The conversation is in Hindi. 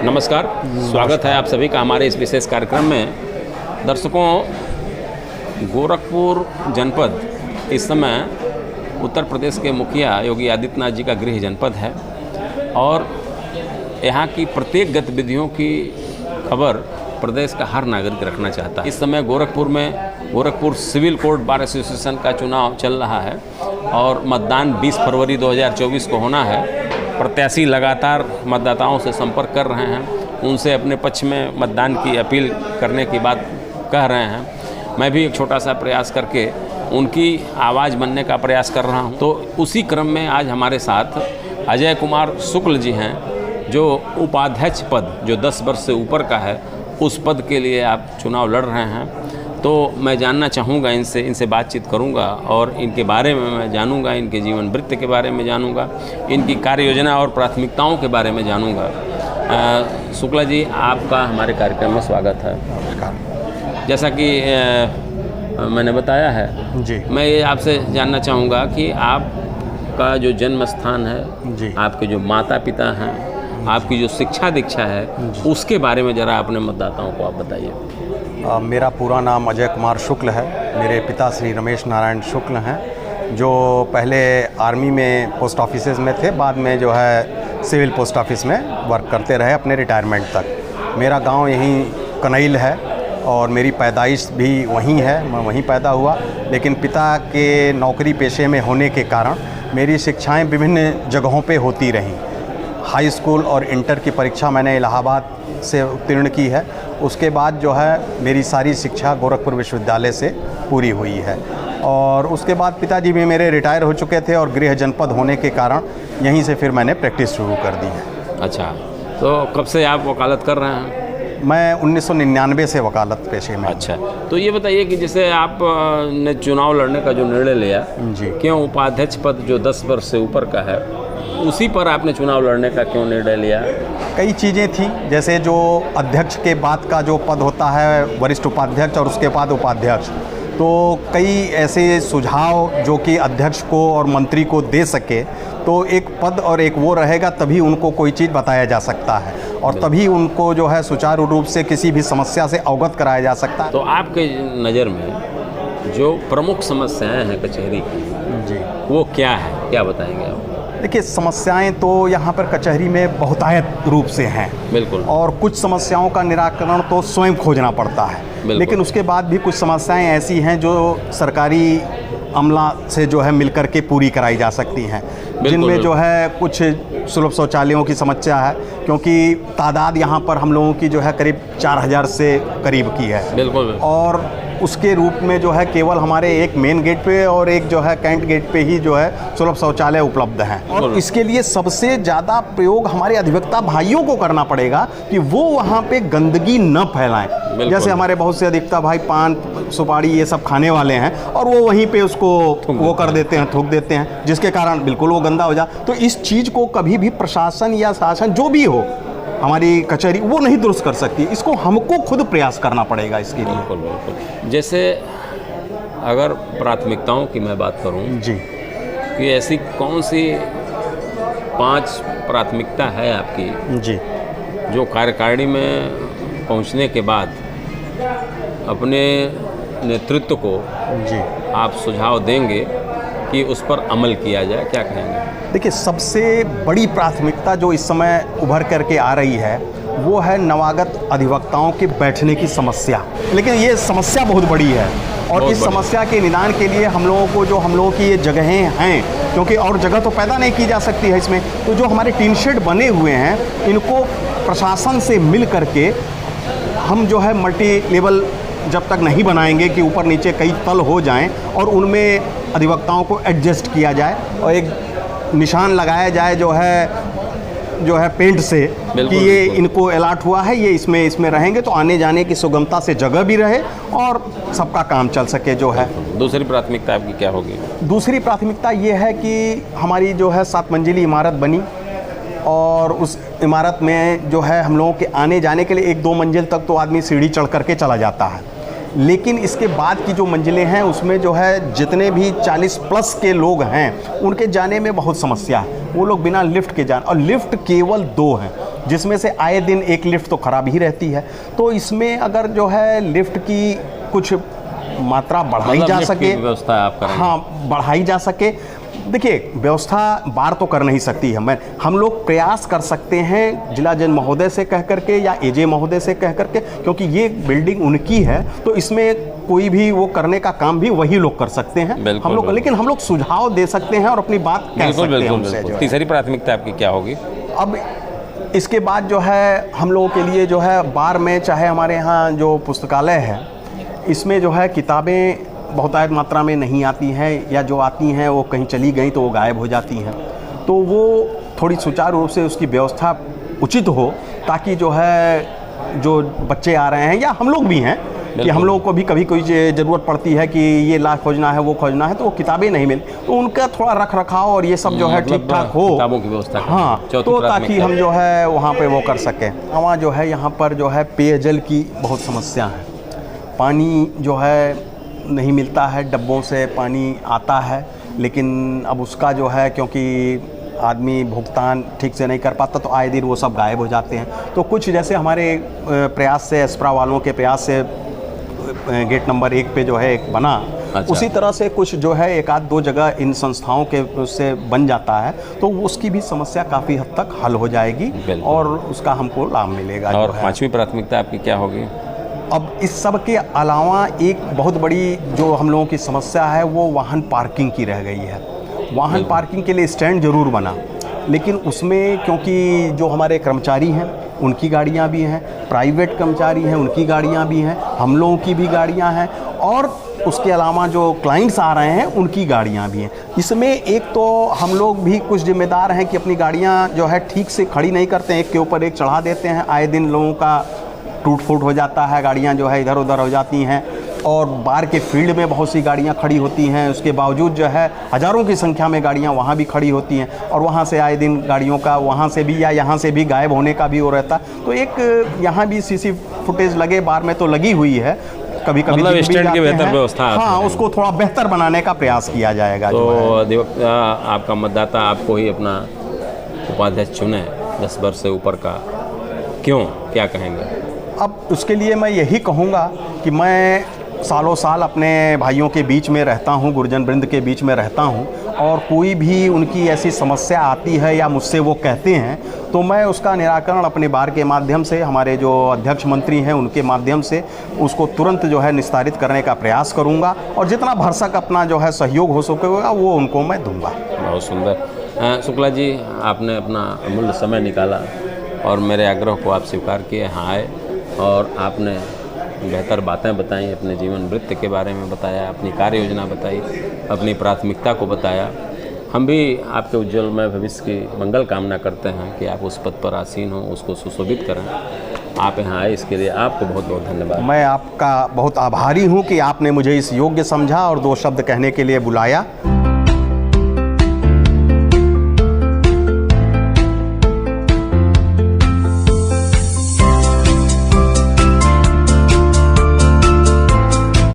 नमस्कार, स्वागत है आप सभी का हमारे इस विशेष कार्यक्रम में। दर्शकों, गोरखपुर जनपद इस समय उत्तर प्रदेश के मुखिया योगी आदित्यनाथ जी का गृह जनपद है और यहाँ की प्रत्येक गतिविधियों की खबर प्रदेश का हर नागरिक रखना चाहता है। इस समय गोरखपुर में Gorakhpur civil court bar association का चुनाव चल रहा है और मतदान 20 फरवरी 2024 को होना है। प्रत्याशी लगातार मतदाताओं से संपर्क कर रहे हैं, उनसे अपने पक्ष में मतदान की अपील करने की बात कह रहे हैं। मैं भी एक छोटा सा प्रयास करके उनकी आवाज़ बनने का प्रयास कर रहा हूं। तो उसी क्रम में आज हमारे साथ अजय कुमार शुक्ल जी हैं, जो उपाध्यक्ष पद जो 10 वर्ष से ऊपर का है उस पद के लिए आप चुनाव लड़ रहे हैं। तो मैं जानना चाहूँगा, इनसे बातचीत करूँगा और इनके बारे में मैं जानूँगा, इनके जीवन वृत्त के बारे में जानूँगा, इनकी कार्य योजना और प्राथमिकताओं के बारे में जानूँगा। शुक्ला जी, आपका हमारे कार्यक्रम में स्वागत है। नमस्कार। जैसा कि मैंने बताया है जी, मैं ये आपसे जानना चाहूँगा कि आपका जो जन्म स्थान है जी, आपके जो माता पिता हैं, आपकी जो शिक्षा दीक्षा है, उसके बारे में ज़रा अपने मतदाताओं को आप बताइए। मेरा पूरा नाम अजय कुमार शुक्ल है। मेरे पिता श्री रमेश नारायण शुक्ल हैं, जो पहले आर्मी में पोस्ट ऑफिसेज में थे, बाद में जो है सिविल पोस्ट ऑफिस में वर्क करते रहे अपने रिटायरमेंट तक। मेरा गांव यहीं कनैल है और मेरी पैदाइश भी वहीं है, मैं वहीं पैदा हुआ। लेकिन पिता के नौकरी पेशे में होने के कारण मेरी शिक्षाएं विभिन्न जगहों पे होती रहीं। हाई स्कूल और इंटर की परीक्षा मैंने इलाहाबाद से उत्तीर्ण की है। उसके बाद जो है मेरी सारी शिक्षा गोरखपुर विश्वविद्यालय से पूरी हुई है और उसके बाद पिताजी भी मेरे रिटायर हो चुके थे और गृह जनपद होने के कारण यहीं से फिर मैंने प्रैक्टिस शुरू कर दी है। अच्छा, तो कब से आप वकालत कर रहे हैं? मैं 1999 से वकालत पेशे में। अच्छा, तो ये बताइए कि जैसे आप ने चुनाव लड़ने का जो निर्णय लिया, जी, क्यों उपाध्यक्ष पद जो 10 वर्ष से ऊपर का है उसी पर आपने चुनाव लड़ने का क्यों निर्णय लिया? कई चीज़ें थी, जैसे जो अध्यक्ष के बाद का जो पद होता है वरिष्ठ उपाध्यक्ष और उसके बाद उपाध्यक्ष, तो कई ऐसे सुझाव जो कि अध्यक्ष को और मंत्री को दे सके, तो एक पद और एक वो रहेगा तभी उनको कोई चीज़ बताया जा सकता है और तभी उनको जो है सुचारू रूप से किसी भी समस्या से अवगत कराया जा सकता है। तो आपके नज़र में जो प्रमुख समस्याएं हैं कचहरी की, जी, वो क्या है, क्या बताएंगे आप? देखिए, समस्याएं तो यहाँ पर कचहरी में बहुतायत रूप से हैं। बिल्कुल। और कुछ समस्याओं का निराकरण तो स्वयं खोजना पड़ता है, लेकिन उसके बाद भी कुछ समस्याएं ऐसी हैं जो सरकारी अमला से जो है मिलकर के पूरी कराई जा सकती हैं, जिनमें जो है कुछ सुलभ शौचालयों की समस्या है, क्योंकि तादाद यहाँ पर हम लोगों की जो है करीब 4000 से करीब की है। बिल्कुल। और उसके रूप में जो है केवल हमारे एक मेन गेट पे और एक जो है कैंट गेट पे ही जो है सुलभ शौचालय उपलब्ध हैं। और इसके लिए सबसे ज़्यादा प्रयोग हमारे अधिवक्ता भाइयों को करना पड़ेगा कि वो वहाँ पे गंदगी न फैलाएं। जैसे हमारे बहुत से अधिवक्ता भाई पान सुपारी ये सब खाने वाले हैं और वो वहीं पे उसको वो कर देते हैं, थूक देते हैं, जिसके कारण बिल्कुल वो गंदा हो जाए। तो इस चीज़ को कभी भी प्रशासन या शासन जो भी हो, हमारी कचहरी वो नहीं दुरुस्त कर सकती। इसको हमको खुद प्रयास करना पड़ेगा इसके लिए। बिल्कुल बिल्कुल। जैसे अगर प्राथमिकताओं की मैं बात करूं जी, कि ऐसी कौन सी 5 प्राथमिकता है आपकी जी, जो कार्यकारिणी में पहुंचने के बाद अपने नेतृत्व को जी, आप सुझाव देंगे कि उस पर अमल किया जाए, क्या कहेंगे? देखिए, सबसे बड़ी प्राथमिकता जो इस समय उभर करके आ रही है वो है नवागत अधिवक्ताओं के बैठने की समस्या। लेकिन ये समस्या बहुत बड़ी है और इस समस्या के निदान के लिए हम लोगों की ये जगहें हैं, क्योंकि और जगह तो पैदा नहीं की जा सकती है इसमें। तो जो हमारे टीन शेड बने हुए हैं, इनको प्रशासन से मिल करके हम जो है मल्टी लेवल जब तक नहीं बनाएंगे कि ऊपर नीचे कई तल हो जाएं और उनमें अधिवक्ताओं को एडजस्ट किया जाए और एक निशान लगाया जाए जो है पेंट से कि ये इनको अलॉट हुआ है, ये इसमें रहेंगे, तो आने जाने की सुगमता से जगह भी रहे और सबका काम चल सके जो है। दूसरी प्राथमिकता आपकी क्या होगी? दूसरी प्राथमिकता ये है कि हमारी जो है 7 मंजिली इमारत बनी और उस इमारत में जो है हम लोगों के आने जाने के लिए 1-2 मंजिल तक तो आदमी सीढ़ी चढ़ करके चला जाता है, लेकिन इसके बाद की जो मंजिलें हैं उसमें जो है जितने भी 40 प्लस के लोग हैं उनके जाने में बहुत समस्या है। वो लोग बिना लिफ्ट के जान, और लिफ्ट केवल 2 हैं जिसमें से आए दिन एक लिफ्ट तो ख़राब ही रहती है। तो इसमें अगर जो है लिफ्ट की कुछ मात्रा बढ़ाई जा सके, व्यवस्था आप करें। हाँ, बढ़ाई जा सके। देखिए, व्यवस्था बार तो कर नहीं सकती है, हम लोग प्रयास कर सकते हैं जिला जज महोदय से कह करके या एजे महोदय से कह करके, क्योंकि ये बिल्डिंग उनकी है तो इसमें कोई भी वो करने का काम भी वही लोग कर सकते हैं हम लोग, लेकिन हम लोग सुझाव दे सकते हैं और अपनी बात कह सकते हैं उनसे। तीसरी प्राथमिकता आपकी क्या होगी? अब इसके बाद जो है हम लोगों के लिए जो है बार में, चाहे हमारे यहाँ जो पुस्तकालय है इसमें जो है किताबें बहुतायत मात्रा में नहीं आती हैं, या जो आती हैं वो कहीं चली गई तो वो गायब हो जाती हैं। तो वो थोड़ी सुचारू रूप से उसकी व्यवस्था उचित हो, ताकि जो है जो बच्चे आ रहे हैं या हम लोग भी हैं कि हम लोगों को भी कभी कोई ज़रूरत पड़ती है कि ये ला खोजना है, वो खोजना है, तो वो किताबें नहीं मिल, तो उनका थोड़ा रख रखाव और ये सब जो है ठीक ठाक हो, किताबों की व्यवस्था। हाँ, तो ताकि हम जो है वहाँ पे वो कर सकें। वहाँ जो है यहाँ पर जो है पेयजल की बहुत समस्या है। पानी जो है नहीं मिलता है, डब्बों से पानी आता है, लेकिन अब उसका जो है क्योंकि आदमी भुगतान ठीक से नहीं कर पाता तो आए दिन वो सब गायब हो जाते हैं। तो कुछ जैसे हमारे प्रयास से, एस्प्रा वालों के प्रयास से गेट नंबर 1 पे जो है एक बना, अच्छा, उसी तरह से कुछ जो है 1-2 जगह इन संस्थाओं के उससे बन जाता है तो उसकी भी समस्या काफ़ी हद तक हल हो जाएगी और उसका हमको लाभ मिलेगा। और 5वीं प्राथमिकता आपकी क्या होगी? अब इस सब के अलावा एक बहुत बड़ी जो हम लोगों की समस्या है वो वाहन पार्किंग की रह गई है। वाहन पार्किंग के लिए स्टैंड ज़रूर बना, लेकिन उसमें क्योंकि जो हमारे कर्मचारी हैं उनकी गाड़ियां भी हैं, प्राइवेट कर्मचारी हैं उनकी गाड़ियां भी हैं, हम लोगों की भी गाड़ियां हैं, और उसके अलावा जो क्लाइंट्स आ रहे हैं उनकी गाड़ियां भी हैं। इसमें एक तो हम लोग भी कुछ जिम्मेदार हैं कि अपनी गाड़ियां जो है ठीक से खड़ी नहीं करते हैं, एक के ऊपर एक चढ़ा देते हैं, आए दिन लोगों का टूट फूट हो जाता है, गाड़ियां जो है इधर उधर हो जाती हैं, और बाहर के फील्ड में बहुत सी गाड़ियां खड़ी होती हैं, उसके बावजूद जो है हज़ारों की संख्या में गाड़ियां वहां भी खड़ी होती हैं, और वहां से आए दिन गाड़ियों का वहां से भी या यहाँ से भी गायब होने का भी वो रहता। तो एक यहाँ भी सीसी फुटेज लगे बार में तो लगी हुई है, कभी कभी मतलब स्टैंड की बेहतर व्यवस्था, हाँ, उसको थोड़ा बेहतर बनाने का प्रयास किया जाएगा। तो अधिवक्ता आपका मतदाता आपको ही अपना उपाध्यक्ष चुने 10 वर्ष से ऊपर का, क्यों, क्या कहेंगे? अब उसके लिए मैं यही कहूँगा कि मैं सालों साल अपने भाइयों के बीच में रहता हूँ, गुरुजन वृंद के बीच में रहता हूँ, और कोई भी उनकी ऐसी समस्या आती है या मुझसे वो कहते हैं तो मैं उसका निराकरण अपने बार के माध्यम से, हमारे जो अध्यक्ष मंत्री हैं उनके माध्यम से उसको तुरंत जो है निस्तारित करने का प्रयास करूँगा, और जितना भरसक अपना जो है सहयोग हो सकेगा वो उनको मैं दूँगा। बहुत सुंदर। शुक्ला जी, आपने अपना अमूल्य समय निकाला और मेरे आग्रह को आप स्वीकार किए, यहाँ आए और आपने बेहतर बातें बताई, अपने जीवन वृत्त के बारे में बताया, अपनी कार्य योजना बताई, अपनी प्राथमिकता को बताया। हम भी आपके उज्ज्वलमय भविष्य की मंगल कामना करते हैं कि आप उस पद पर आसीन हो, उसको सुशोभित करें। आप यहाँ आए, इसके लिए आपको बहुत बहुत धन्यवाद। मैं आपका बहुत आभारी हूँ कि आपने मुझे इस योग्य समझा और 2 शब्द कहने के लिए बुलाया।